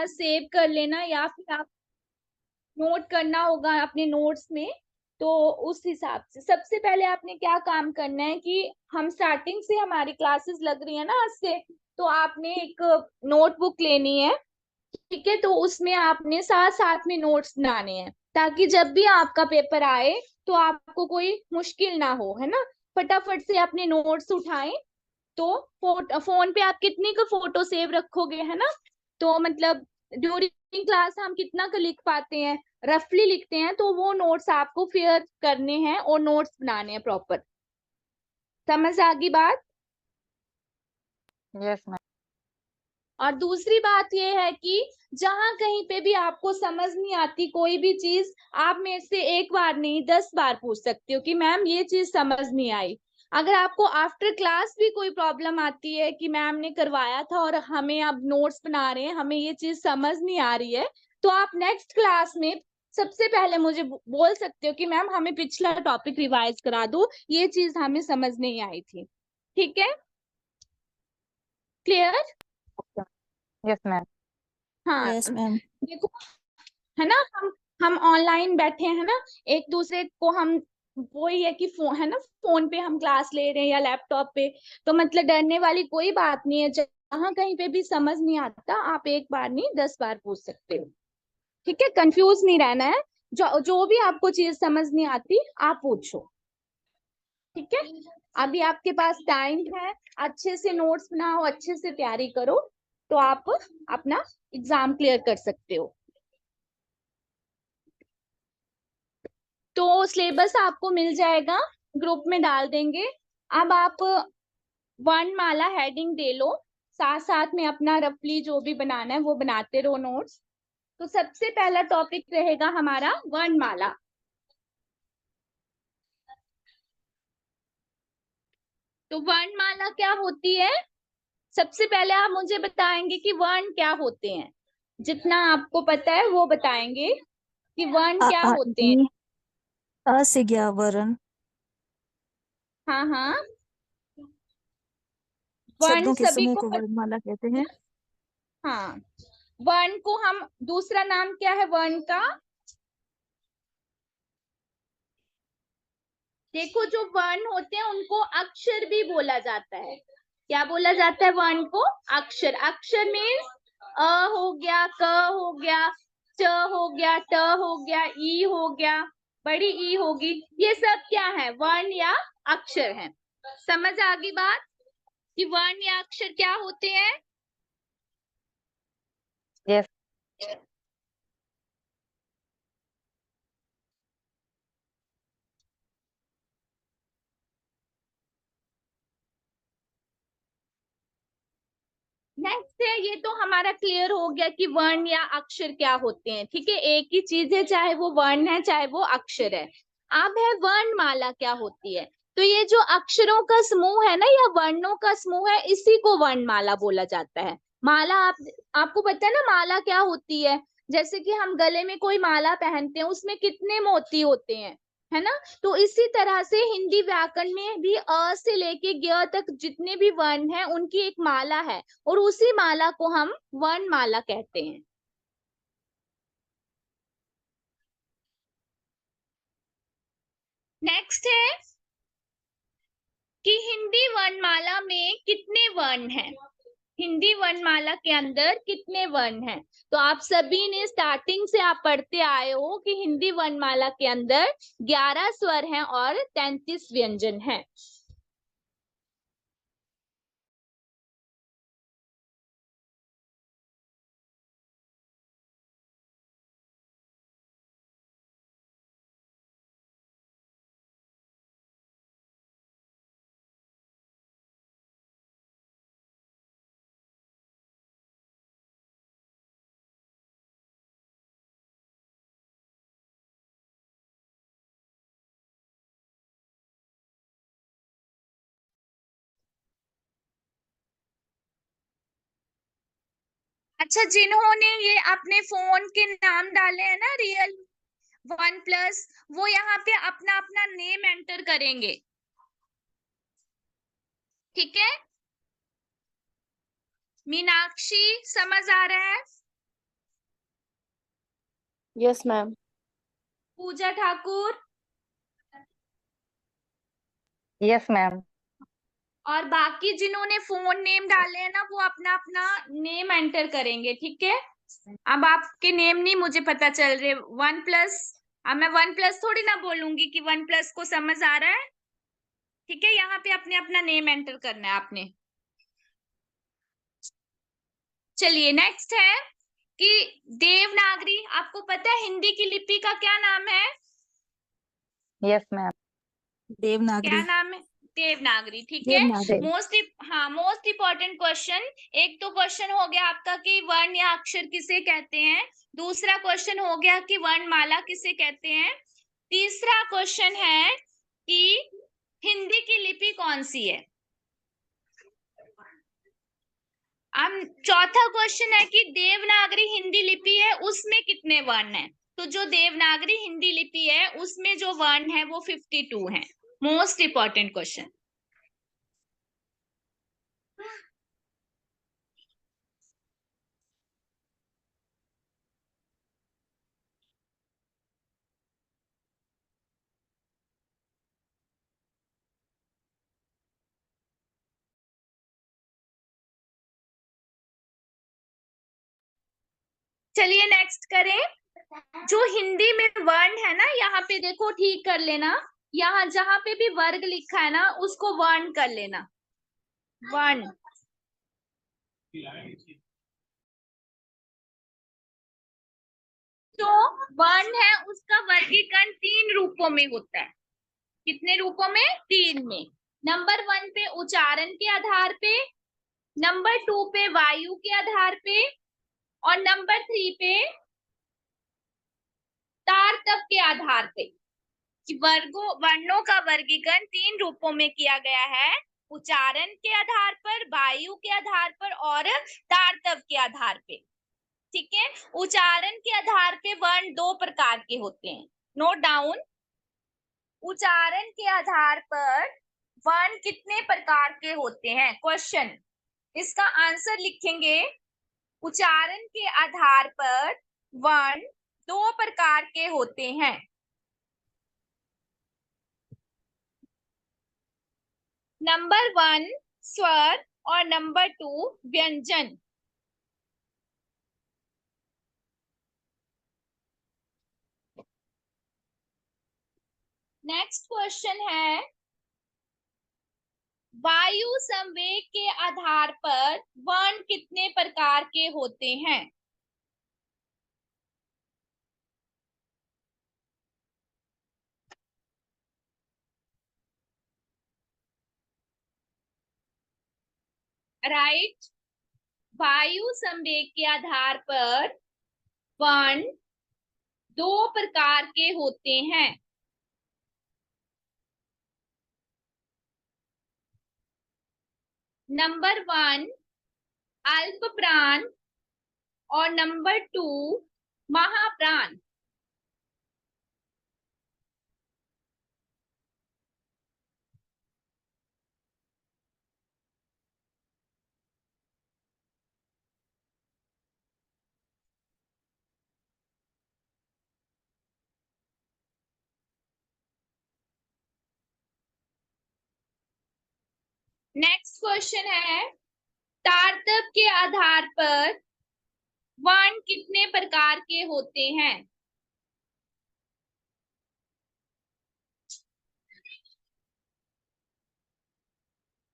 पास save कर लेना, या फिर आप नोट करना होगा अपने नोट्स में। तो उस हिसाब से सबसे पहले आपने क्या काम करना है कि हम स्टार्टिंग से, हमारी क्लासेस लग रही है ना आज से, तो आपने एक नोटबुक लेनी है, ठीक है। तो उसमें आपने साथ साथ में नोट्स बनाने हैं, ताकि जब भी आपका पेपर आए तो आपको कोई मुश्किल ना हो, है ना। फटाफट से अपने नोट्स उठाएं। तो फोन पे आप कितनी का फोटो सेव रखोगे, है ना। तो मतलब ड्यूरिंग क्लास हम कितना का लिख पाते हैं, रफली लिखते हैं, तो वो नोट्स आपको फेयर करने हैं और नोट्स बनाने हैं प्रॉपर। समझ आ गई बात। Yes ma'am. और दूसरी बात ये है कि जहां कहीं पे भी आपको समझ नहीं आती कोई भी चीज, आप मेरे से एक बार नहीं 10 बार पूछ सकते हो कि मैम ये चीज समझ नहीं आई। अगर आपको आफ्टर क्लास भी कोई प्रॉब्लम आती है कि मैम ने करवाया था और हमें अब नोट्स बना रहे हैं, हमें ये चीज समझ नहीं आ रही है, तो आप नेक्स्ट क्लास में सबसे पहले मुझे बोल सकते हो कि मैम हमें पिछला टॉपिक रिवाइज करा दो, ये चीज हमें समझ नहीं आई थी। ठीक है, क्लियर। Yes ma'am. हाँ, यस मैम। देखो, है ना, हम ऑनलाइन बैठे हैं ना, एक दूसरे को हम, वही है कि फोन है ना, फोन पे हम क्लास ले रहे हैं या लैपटॉप पे, तो मतलब डरने वाली कोई बात नहीं है। जहाँ कहीं पे भी समझ नहीं आता, आप एक बार नहीं 10 बार पूछ सकते हो। ठीक है, कंफ्यूज नहीं रहना है। जो जो भी आपको चीज समझ नहीं आती आप पूछो। ठीक है, अभी आपके पास टाइम है, अच्छे से नोट्स बनाओ, अच्छे से तैयारी करो, तो आप अपना एग्जाम क्लियर कर सकते हो। तो सिलेबस आपको मिल जाएगा, ग्रुप में डाल देंगे। अब आप वर्णमाला हेडिंग दे लो, साथ साथ में अपना रफली जो भी बनाना है वो बनाते रहो नोट्स। तो सबसे पहला टॉपिक रहेगा हमारा वर्णमाला। तो वर्णमाला क्या होती है, सबसे पहले आप मुझे बताएंगे कि वर्ण क्या होते हैं। जितना आपको पता है वो बताएंगे कि वर्ण आ क्या आ होते हैं। ई, अ से गया वर्ण। हाँ हाँ, वर्ण शब्दों के सभी समूह को को वर्णमाला कहते हैं। हाँ, वर्ण को हम, दूसरा नाम क्या है वर्ण का, देखो जो वर्ण होते हैं उनको अक्षर भी बोला जाता है। क्या बोला जाता है वर्ण को, अक्षर। अक्षर मीन्स अ हो गया, क हो गया, च हो गया, ट हो गया, ई हो गया, बड़ी ई होगी, ये सब क्या है, वर्ण या अक्षर है। समझ आ गई बात कि वर्ण या अक्षर क्या होते हैं। यस। नेक्स्ट है, ये तो हमारा क्लियर हो गया कि वर्ण या अक्षर क्या होते हैं। ठीक है, एक ही चीज है, चाहे वो वर्ण है चाहे वो अक्षर है। अब है वर्णमाला क्या होती है। तो ये जो अक्षरों का समूह है ना, या वर्णों का समूह है, इसी को वर्णमाला बोला जाता है। माला, आपको पता है ना माला क्या होती है। जैसे कि हम गले में कोई माला पहनते हैं, उसमें कितने मोती होते हैं, है ना। तो इसी तरह से हिंदी व्याकरण में भी अ से लेके ज्ञ तक जितने भी वर्ण हैं उनकी एक माला है, और उसी माला को हम वर्णमाला कहते हैं। नेक्स्ट है कि हिंदी वर्णमाला में कितने वर्ण हैं, हिंदी वर्णमाला के अंदर कितने वर्ण हैं। तो आप सभी ने स्टार्टिंग से आप पढ़ते आए हो कि हिंदी वर्णमाला के अंदर 11 स्वर हैं और 33 व्यंजन हैं। अच्छा, जिन्होंने ये अपने फोन के नाम डाले हैं ना, रियल वन प्लस, वो यहाँ पे अपना अपना नेम एंटर करेंगे। ठीक है, मीनाक्षी समझ आ रहा है। Yes ma'am. Pooja Thakur, yes ma'am. और बाकी जिन्होंने फोन नेम डाले हैं ना, वो अपना अपना नेम एंटर करेंगे, ठीक है। अब आपके नेम नहीं मुझे पता चल रहे। 1+, अब मैं 1+ थोड़ी ना बोलूंगी कि 1+ को समझ आ रहा है, ठीक है। यहाँ पे अपने अपना नेम एंटर करना है आपने। चलिए नेक्स्ट है कि देवनागरी, आपको पता है हिंदी की लिपि का क्या नाम है? Yes ma'am. क्या देवनागरी। नाम है? देवनागरी, ठीक है। देवनागरी। Most important question. एक तो क्वेश्चन हो गया आपका कि वर्ण या अक्षर किसे कहते हैं। दूसरा क्वेश्चन हो गया कि वर्णमाला किसे कहते हैं। तीसरा क्वेश्चन है कि हिंदी की लिपि कौन सी है। अब चौथा क्वेश्चन है कि देवनागरी हिंदी लिपि है, उसमें कितने वर्ण हैं। तो जो देवनागरी हिंदी लिपि है उसमें जो वर्ण है वो 52 है। Most important question. चलिए नेक्स्ट करें। जो हिंदी में वर्ण है ना, यहाँ पे देखो ठीक कर लेना, यहाँ जहां पे भी वर्ग लिखा है ना उसको वर्ण कर लेना। वर्ण, जो वर्ण है उसका वर्गीकरण 3 रूपों में होता है। कितने रूपों में? 3 में। नंबर 1 पे उच्चारण के आधार पे, नंबर 2 पे वायु के आधार पे, और नंबर 3 पे तारतम्य के आधार पे। वर्णों का वर्गीकरण 3 रूपों में किया गया है। उच्चारण के आधार पर, वायु के आधार पर, और तारतम्य के आधार पे, ठीक है। उच्चारण के आधार पे वर्ण 2 प्रकार के होते हैं, नोट डाउन। उच्चारण के आधार पर वर्ण कितने प्रकार के होते हैं? क्वेश्चन, इसका आंसर लिखेंगे। उच्चारण के आधार पर वर्ण 2 प्रकार के होते हैं। नंबर 1 स्वर और नंबर 2 व्यंजन। नेक्स्ट क्वेश्चन है, वायु संवेग के आधार पर वर्ण कितने प्रकार के होते हैं? राइट, वायु संवेग के आधार पर वर्ण 2 प्रकार के होते हैं। नंबर 1 अल्प प्राण और नंबर 2 महाप्राण। नेक्स्ट क्वेश्चन है, तारतम्य के आधार पर वर्ण कितने प्रकार के होते हैं?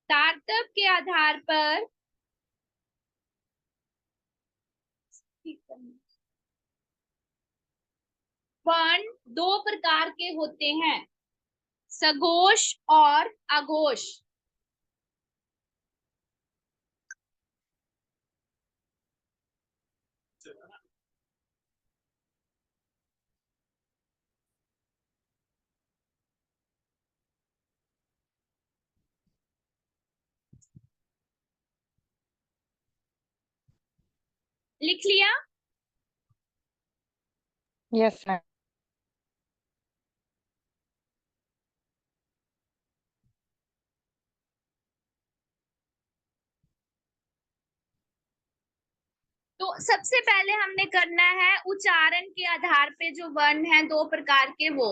तारतम्य के आधार पर वर्ण 2 प्रकार के होते हैं, सघोष और अघोष। लिख लिया? Yes ma'am. तो सबसे पहले हमने करना है उच्चारण के आधार पे जो वर्ण है दो प्रकार के वो।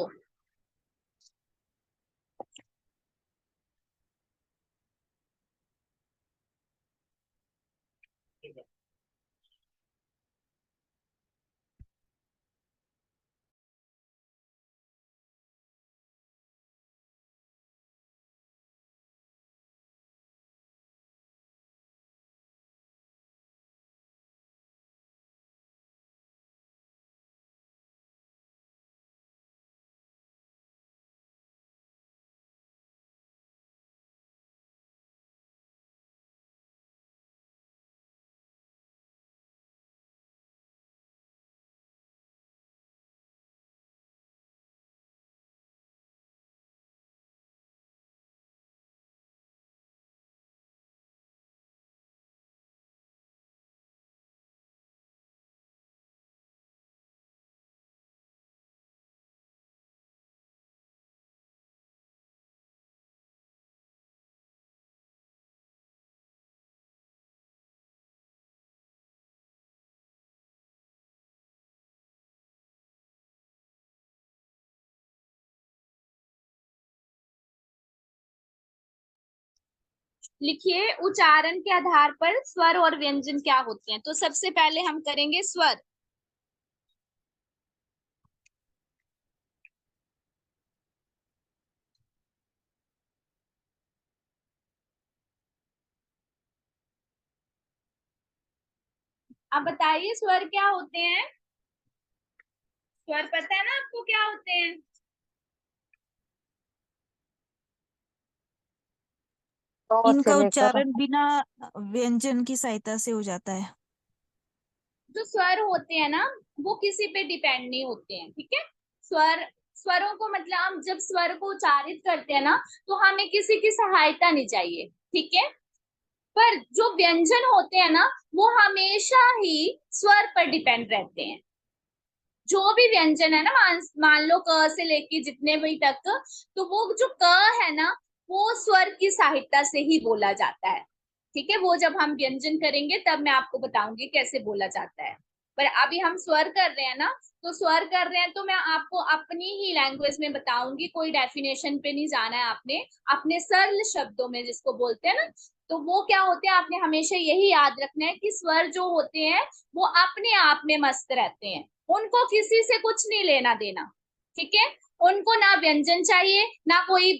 लिखिए उच्चारण के आधार पर स्वर और व्यंजन क्या होते हैं। तो सबसे पहले हम करेंगे स्वर। अब बताइए स्वर क्या होते हैं। स्वर पता है ना आपको क्या होते हैं। तो से इनका लेकर उच्चारण बिना व्यंजन की सहायता से हो जाता है। जो स्वर होते हैं ना वो किसी पे डिपेंड नहीं होते हैं, ठीक है। स्वर, स्वरों को मतलब हम जब स्वर को उच्चारित करते हैं ना तो हमें किसी की सहायता नहीं चाहिए, ठीक है। पर जो व्यंजन होते हैं ना वो हमेशा ही स्वर पर डिपेंड रहते हैं। जो भी व्यंजन है ना, मान लो क से लेके जितने भी तक, तो वो जो क है ना वो स्वर की सहायता से ही बोला जाता है, ठीक है। वो जब हम व्यंजन करेंगे तब मैं आपको बताऊंगी कैसे बोला जाता है। पर अभी हम स्वर कर रहे हैं ना, तो स्वर कर रहे हैं तो मैं आपको अपनी ही लैंग्वेज में बताऊंगी, कोई डेफिनेशन पे नहीं जाना है आपने, अपने सरल शब्दों में जिसको बोलते हैं ना। तो वो क्या होते हैं, आपने हमेशा यही याद रखना है कि स्वर जो होते हैं वो अपने आप में मस्त रहते हैं, उनको किसी से कुछ नहीं लेना देना, ठीक है। उनको ना व्यंजन चाहिए ना कोई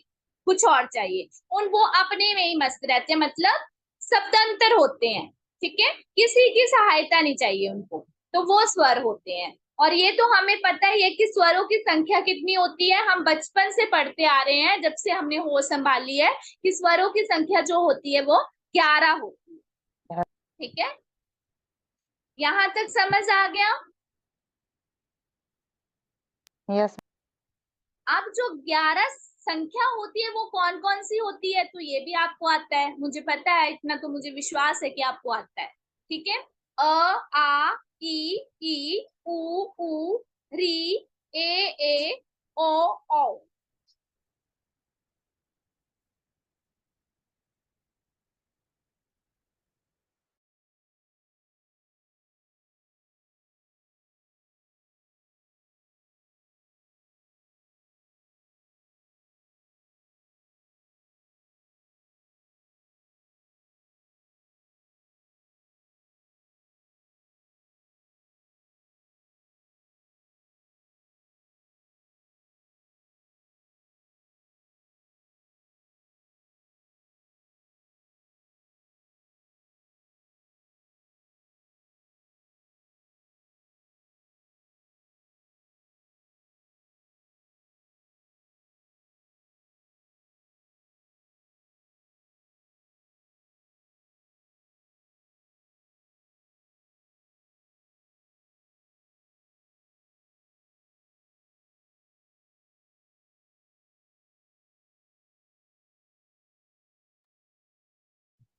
कुछ और चाहिए, उन वो अपने में ही मस्त रहते हैं, मतलब शब्दांतर होते हैं, ठीक है। किसी की सहायता नहीं चाहिए उनको, तो वो स्वर होते हैं। और ये तो हमें पता ही है कि स्वरों की संख्या कितनी होती है, हम बचपन से पढ़ते आ रहे हैं, जब से हमने होश संभाली है कि स्वरों की संख्या जो होती है वो 11 होती है, ठीक है। यहां तक समझ आ गया। यस। अब जो 11 संख्या होती है वो कौन कौन सी होती है, तो ये भी आपको आता है, मुझे पता है, इतना तो मुझे विश्वास है कि आपको आता है, ठीक है। अ, आ, ई, उ, री, ए, ओ, औ।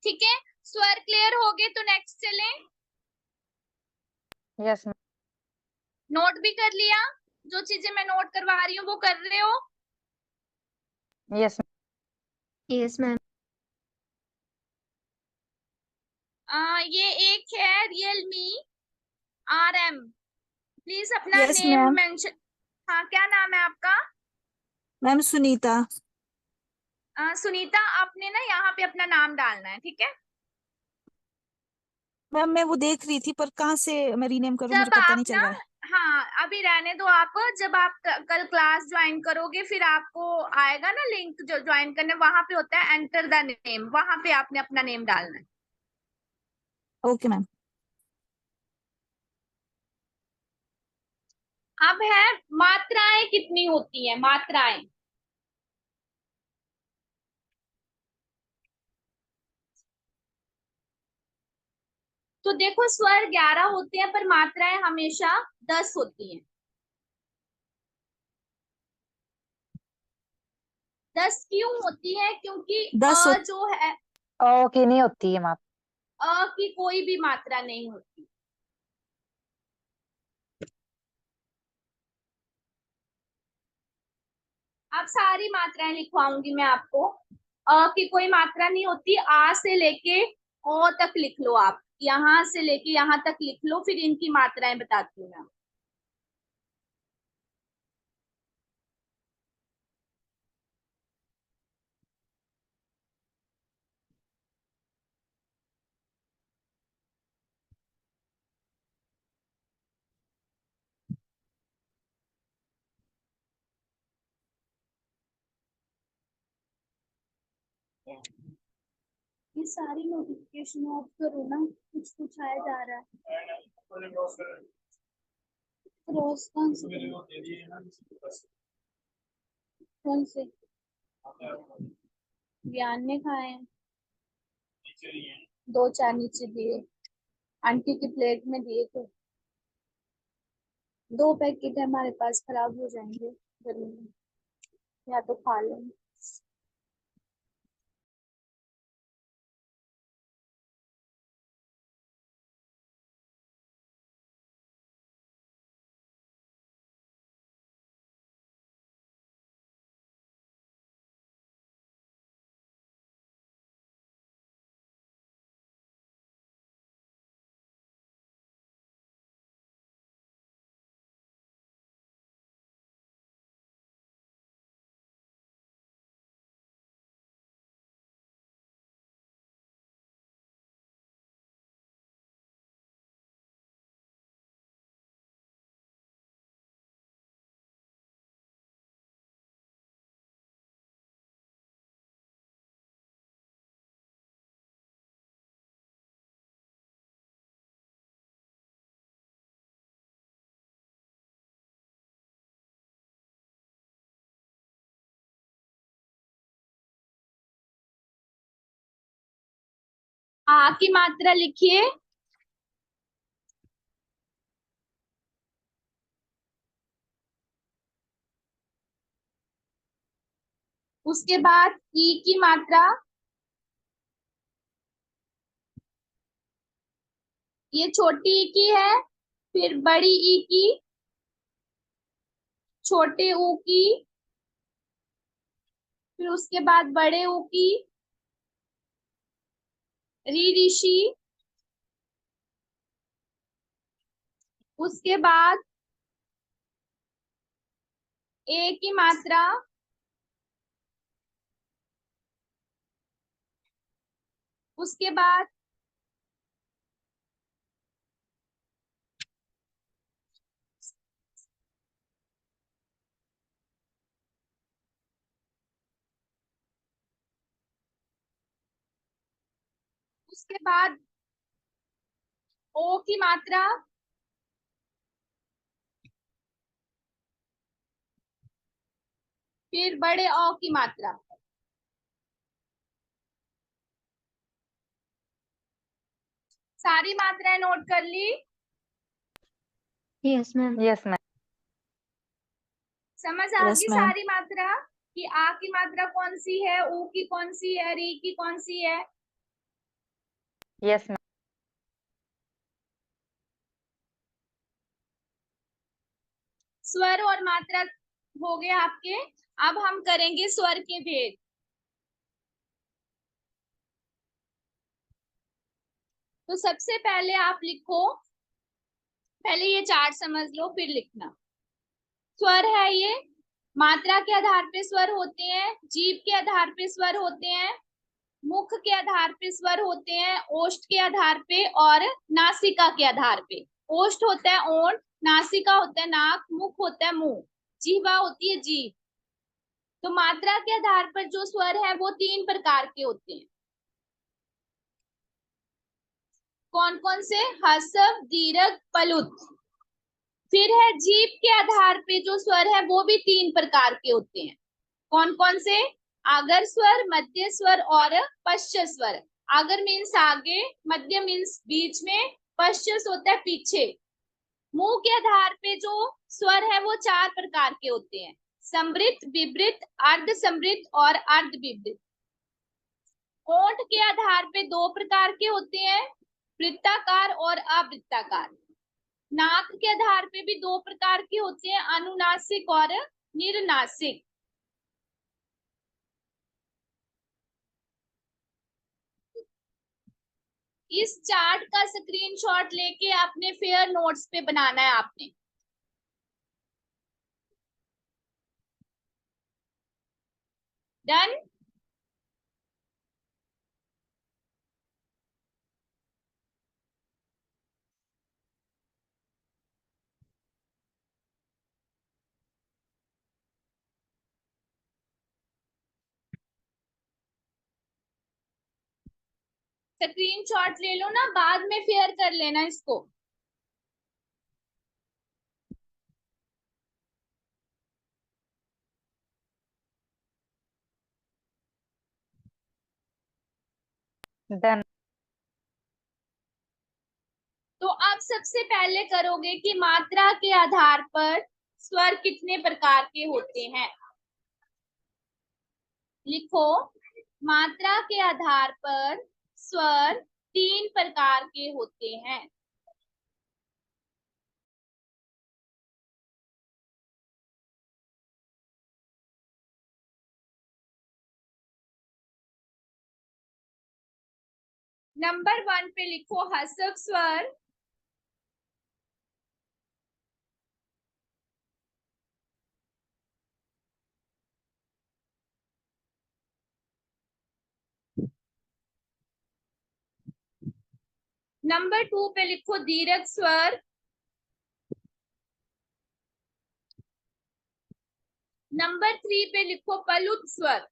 ठीक है, स्वर क्लियर हो गए तो नेक्स्ट चलें। यस। नोट भी कर लिया, जो चीजें मैं नोट करवा रही हूँ वो कर रहे हो। यस। Yes ma'am. ये एक है रियलमी, RM, प्लीज अपना यस नेम मैम। मेंशन। हाँ, क्या नाम है आपका? मैम सुनीता। सुनीता, आपने ना यहाँ पे अपना नाम डालना है, ठीक है? मैम मैं वो देख रही थी, पर कहाँ से मैं रीनेम करूँ, मुझे जब पता आप नहीं ना, चल रहा है। हाँ अभी रहने दो आप, जब आप कल क्लास ज्वाइन करोगे फिर आपको आएगा ना लिंक जो ज्वाइन करने, वहां पे होता है एंटर द नेम, वहां पे आपने अपना नेम डालना है। Okay ma'am. अब है मात्राएं कितनी होती हैं, मात्राएं। तो देखो, स्वर 11 होते हैं पर मात्राएं हमेशा 10 होती हैं। 10 क्यों होती है? क्योंकि 10 जो है, ओके, नहीं होती है मात्र। की कोई भी मात्रा नहीं होती। अब सारी मात्राएं लिखवाऊंगी मैं आपको। की कोई मात्रा नहीं होती। आ से लेके ओ तक लिख लो आप, यहाँ से लेके यहाँ तक लिख लो, फिर इनकी मात्राएं बताती हूँ मैं। ये सारी नोटिफिकेशन ऑफ करो ना, कुछ कुछ आया जा रहा है। रोज कौन से? कौन से? ज्ञान ने खाए हैं, 2-4 नीचे दिए, आंटी की प्लेट में दिए थे। 2 पैकेट है हमारे पास, खराब हो जाएंगे गर्मी में, या तो खा लेंगे। आ की मात्रा लिखिए। उसके बाद ई की मात्रा, ये छोटी ई की है, फिर बड़ी ई की, छोटे ऊ की, फिर उसके बाद बड़े ऊ की, री ऋषि, उसके बाद ए की मात्रा, उसके बाद उसके बाद ओ की मात्रा, फिर बड़े औ की मात्रा। सारी मात्राएं नोट कर ली? Yes ma'am. Yes ma'am. समझ आ यस गई मैम। सारी मात्रा? कि आ की मात्रा कौन सी है, ऊ की कौन सी है, री की कौन सी है? Yes ma'am. स्वर और मात्रा हो गए आपके। अब हम करेंगे स्वर के भेद। तो सबसे पहले आप लिखो पहले ये चार्ट समझ लो फिर लिखना। स्वर है ये, मात्रा के आधार पे स्वर होते हैं, जीभ के आधार पे स्वर होते हैं, मुख के आधार पे स्वर होते हैं, ओष्ठ के आधार पे और नासिका के आधार पे। ओष्ठ होता है ओंठ, नासिका होता है नाक, मुख होता है मुंह, जीवा होती है जीभ। तो मात्रा के आधार पर जो स्वर है वो 3 प्रकार के होते हैं। कौन कौन से? ह्रस्व, दीर्घ, प्लुत। फिर है जीभ के आधार पे जो स्वर है वो भी 3 प्रकार के होते हैं। कौन कौन से? आगर स्वर, मध्य स्वर और पश्च स्वर। आगर मीन्स आगे, मध्य मीन्स बीच में, पश्च होता है पीछे। मुंह के आधार पे जो स्वर है वो 4 प्रकार के होते हैं, समृद्ध, विवृत, अर्ध समृद्ध और अर्ध विवृत। होंठ के आधार पे 2 प्रकार के होते हैं, वृत्ताकार और अवृत्ताकार। नाक के आधार पे भी 2 प्रकार के होते हैं, अनुनासिक और निर्नासिक। इस चार्ट का स्क्रीनशॉट लेके अपने फेयर नोट्स पे बनाना है आपने। डन। स्क्रीनशॉट ले लो ना, बाद में फेयर कर लेना इसको। डन। तो अब सबसे पहले करोगे कि मात्रा के आधार पर स्वर कितने प्रकार के होते हैं। लिखो, मात्रा के आधार पर स्वर 3 प्रकार के होते हैं। नंबर 1 पे लिखो ह्रस्व स्वर। नंबर 2 पे लिखो दीर्घ स्वर। नंबर 3 पे लिखो प्लुत स्वर।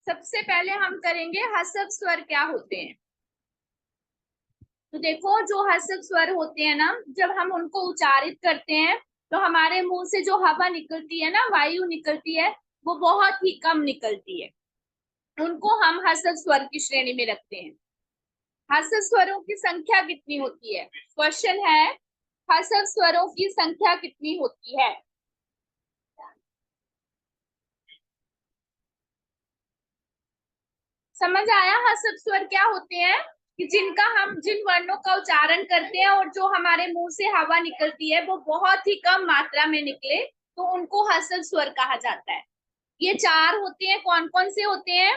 सबसे पहले हम करेंगे ह्रस्व स्वर क्या होते हैं। तो देखो, जो ह्रस्व स्वर होते हैं ना, जब हम उनको उच्चारित करते हैं तो हमारे मुंह से जो हवा निकलती है ना, वायु निकलती है, वो बहुत ही कम निकलती है। उनको हम ह्रस्व स्वर की श्रेणी में रखते हैं। ह्रस्व स्वरों की संख्या कितनी होती है? क्वेश्चन है, ह्रस्व स्वरों की संख्या कितनी होती है? समझ आया ह्रस्व स्वर क्या होते हैं? कि जिन वर्णों का उच्चारण करते हैं और जो हमारे मुंह से हवा निकलती है वो बहुत ही कम मात्रा में निकले, तो उनको ह्रस्व स्वर कहा जाता है। ये 4 होते हैं। कौन कौन से होते हैं?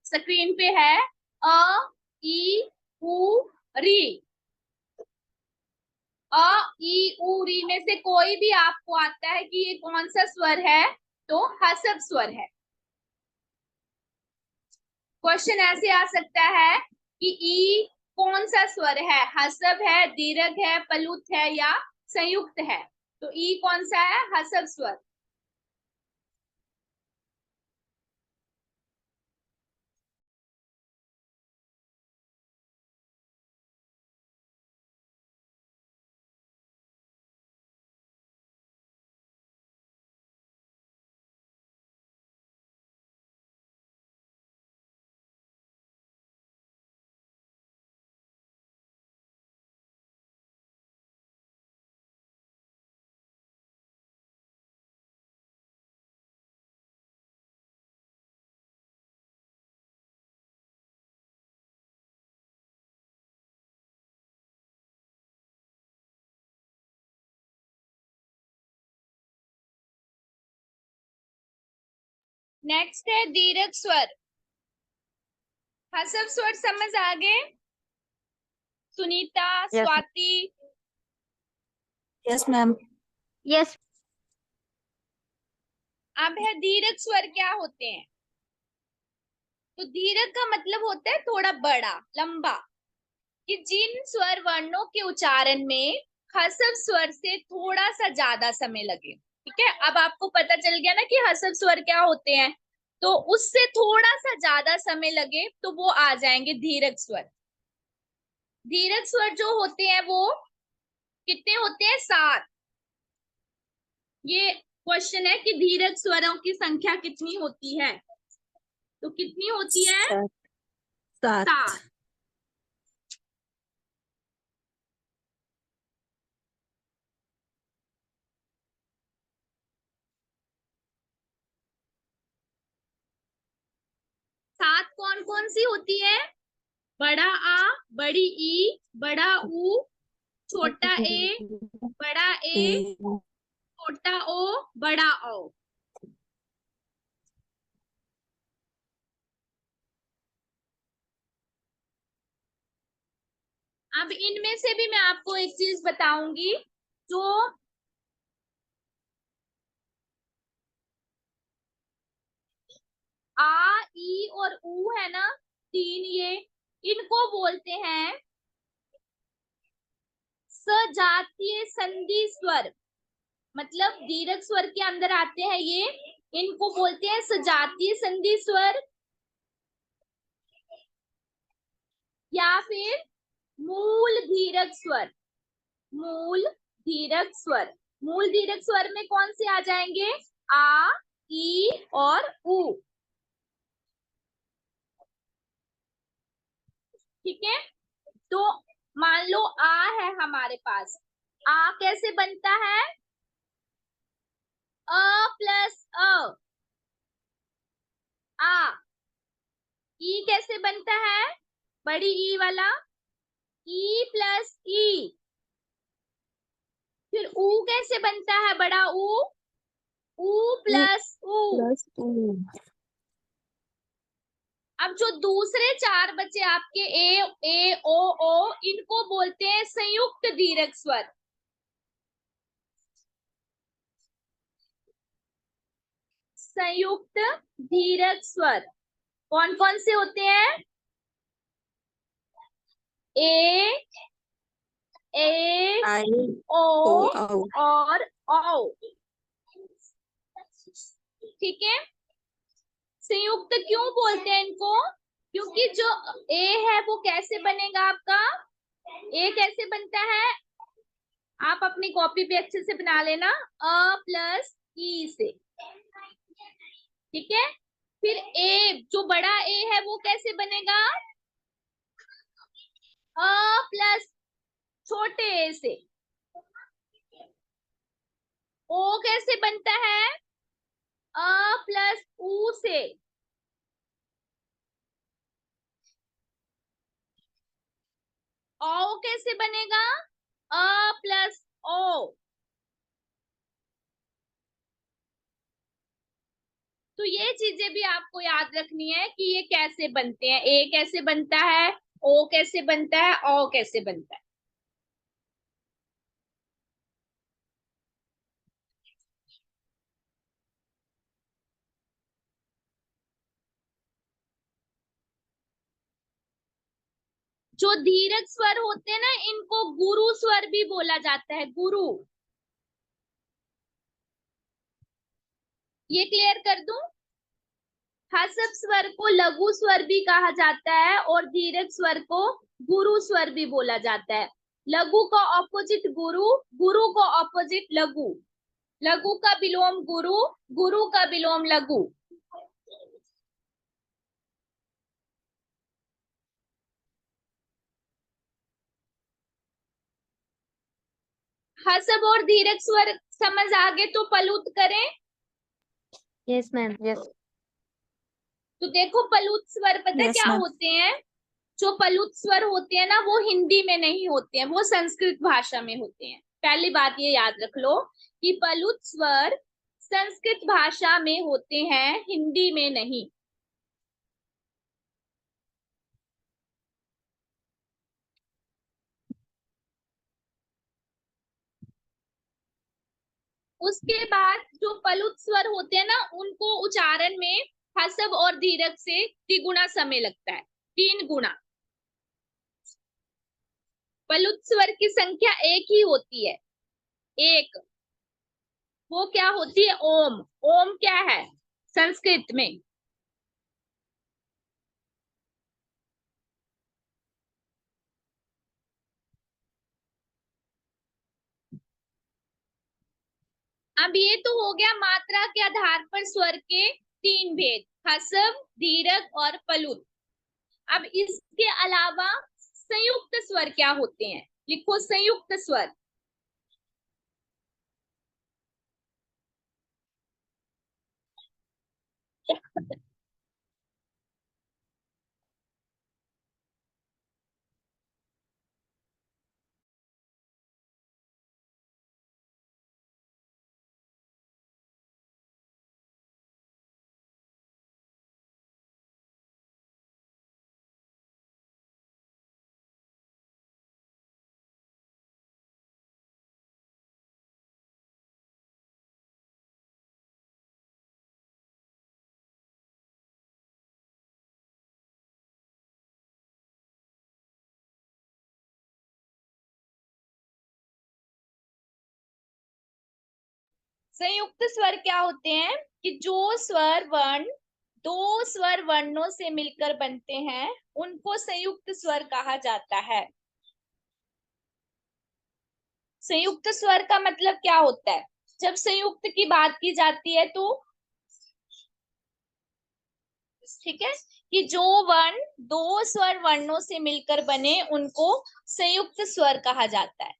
स्क्रीन पे है, अ, ई, उ, री। अ, ई, उ, री में से कोई भी आपको आता है कि ये कौन सा स्वर है, तो ह्रस्व स्वर है। क्वेश्चन ऐसे आ सकता है कि ई कौन सा स्वर है, ह्रस्व है, दीर्घ है, प्लुत है या संयुक्त है? तो ई कौन सा है? ह्रस्व स्वर। नेक्स्ट है दीर्घ स्वर। हसव स्वर समझ आ गए? Sunita, Yes. Swati. Yes ma'am. Yes. अब है दीर्घ स्वर क्या होते हैं। तो दीर्घ का मतलब होता है थोड़ा बड़ा, लंबा, कि जिन स्वर वर्णों के उच्चारण में हसव स्वर से थोड़ा सा ज्यादा समय लगे। ठीक है, अब आपको पता चल गया ना कि हसव स्वर क्या होते हैं। तो उससे थोड़ा सा ज्यादा समय लगे तो वो आ जाएंगे दीर्घ स्वर। दीर्घ स्वर जो होते हैं वो कितने होते हैं? 7। ये क्वेश्चन है कि दीर्घ स्वरों की संख्या कितनी होती है। तो कितनी होती है? 7। 7। सात कौन कौन सी होती है? बड़ा आ, बड़ी ई, बड़ा ऊ, छोटा ए, बड़ा ए, छोटा ओ, बड़ा ओ। अब इनमें से भी मैं आपको एक चीज बताऊंगी। जो आ, ई और ऊ है ना, 3 ये, इनको बोलते हैं सजातीय संधि स्वर। मतलब दीर्घ स्वर के अंदर आते हैं ये, इनको बोलते हैं सजातीय संधि स्वर या फिर मूल दीर्घ स्वर। मूल दीर्घ स्वर। मूल दीर्घ स्वर में कौन से आ जाएंगे? आ, ई और ऊ। ठीक है, तो मान लो आ है हमारे पास। आ कैसे बनता है? अ प्लस अ, आ। ई कैसे बनता है? बड़ी ई वाला, ई प्लस ई। फिर ऊ कैसे बनता है? बड़ा ऊ, ऊ प्लस ऊ। अब जो दूसरे 4 बचे आपके ए ओ, इनको बोलते हैं संयुक्त दीर्घ स्वर। संयुक्त दीर्घ स्वर कौन कौन से होते हैं? ए, ओ और औ। ठीक है, संयुक्त क्यों बोलते हैं इनको? क्योंकि जो ए है वो कैसे बनेगा आपका? ए कैसे बनता है? आप अपनी कॉपी पे अच्छे से बना लेना, अ प्लस ई से। ठीक है, फिर ए जो बड़ा ए है वो कैसे बनेगा? अ प्लस छोटे ए से। ओ कैसे बनता है? अ प्लस ऊ से। औ कैसे बनेगा? अ प्लस ओ। तो ये चीजें भी आपको याद रखनी है कि ये कैसे बनते हैं। ए कैसे बनता है, ओ कैसे बनता है, औ कैसे बनता है। जो दीर्घ स्वर होते हैं ना, इनको गुरु स्वर भी बोला जाता है। गुरु, ये क्लियर कर दूं? हसव स्वर को लघु स्वर भी कहा जाता है और दीर्घ स्वर को गुरु स्वर भी बोला जाता है। लघु का ऑपोजिट गुरु, गुरु का ऑपोजिट लघु। लघु का विलोम गुरु, गुरु का विलोम लघु। हसव और दीर्घ स्वर समझ आ गए तो पलुत करें। Yes, ma'am. Yes. तो देखो पलुत स्वर पता है यस क्या मैम। होते हैं? जो पलुत स्वर होते हैं ना, वो हिंदी में नहीं होते हैं, वो संस्कृत भाषा में होते हैं। पहली बात ये याद रख लो कि पलुत स्वर संस्कृत भाषा में होते हैं, हिंदी में नहीं। उसके बाद जो पलुत स्वर होते हैं ना, उनको उच्चारण में हसब और दीर्घ से तिगुना समय लगता है, 3 गुना। पलुत स्वर की संख्या एक ही होती है, एक। वो क्या होती है? ओम। ओम क्या है संस्कृत में? अब ये तो हो गया मात्रा के आधार पर स्वर के 3 भेद, हसब, दीर्घ और पलुत। अब इसके अलावा संयुक्त स्वर क्या होते हैं? लिखो संयुक्त स्वर। संयुक्त स्वर क्या होते हैं? कि जो स्वर वर्ण दो स्वर वर्णों से मिलकर बनते हैं, उनको संयुक्त स्वर कहा जाता है। संयुक्त स्वर का मतलब क्या होता है? जब संयुक्त की बात की जाती है तो ठीक है, कि जो वर्ण दो स्वर वर्णों से मिलकर बने, उनको संयुक्त स्वर कहा जाता है।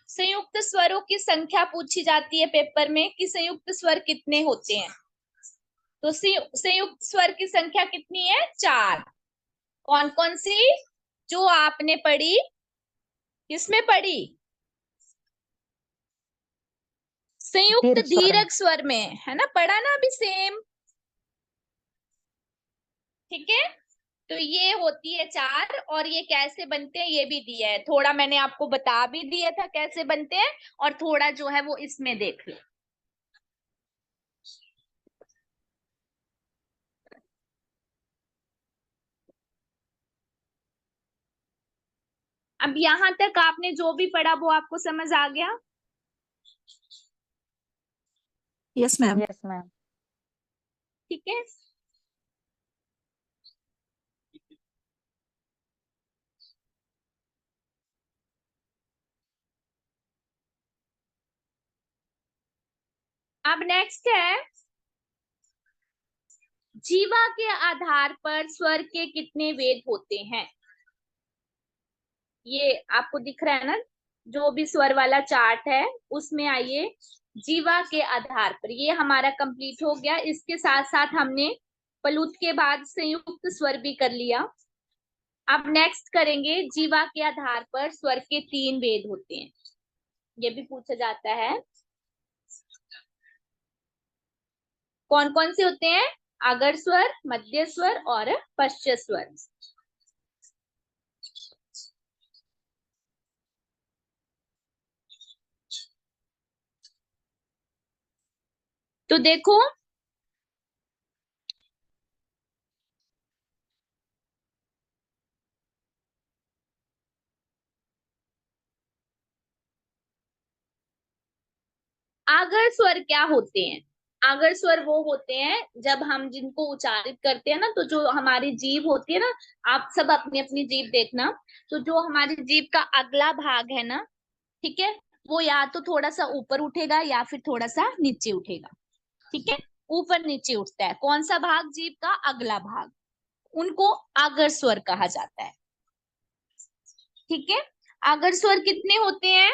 संयुक्त स्वरों की संख्या पूछी जाती है पेपर में कि संयुक्त स्वर कितने होते हैं, तो संयुक्त स्वर की संख्या कितनी है? 4। कौन कौन सी? जो आपने पढ़ी, किसमें पढ़ी? संयुक्त दीर्घ स्वर में, है ना, पढ़ा ना अभी सेम। ठीक है, तो ये होती है 4, और ये कैसे बनते हैं ये भी दिया है, थोड़ा मैंने आपको बता भी दिया था कैसे बनते हैं, और थोड़ा जो है वो इसमें देख लो। अब यहां तक आपने जो भी पढ़ा वो आपको समझ आ गया? Yes ma'am. Yes ma'am. ठीक है, अब नेक्स्ट है जीवा के आधार पर स्वर के कितने वेद होते हैं। ये आपको दिख रहा है ना, जो भी स्वर वाला चार्ट है उसमें आइए, जीवा के आधार पर। ये हमारा कंप्लीट हो गया। इसके साथ साथ हमने प्लुत के बाद संयुक्त स्वर भी कर लिया। अब नेक्स्ट करेंगे जीवा के आधार पर स्वर के 3 भेद होते हैं, ये भी पूछा जाता है। कौन कौन से होते हैं? अगर स्वर, मध्य स्वर और पश्च स्वर। तो देखो, आगर स्वर क्या होते हैं? आगर स्वर वो होते हैं जब हम जिनको उच्चारित करते हैं ना, तो जो हमारी जीभ होती है ना, आप सब अपनी अपनी जीभ देखना, तो जो हमारी जीभ का अगला भाग है ना, ठीक है, वो या तो थोड़ा सा ऊपर उठेगा या फिर थोड़ा सा नीचे उठेगा। ठीक है, ऊपर नीचे उठता है कौन सा भाग? जीभ का अगला भाग, उनको आगर स्वर कहा जाता है। ठीक है, आगर स्वर कितने होते हैं?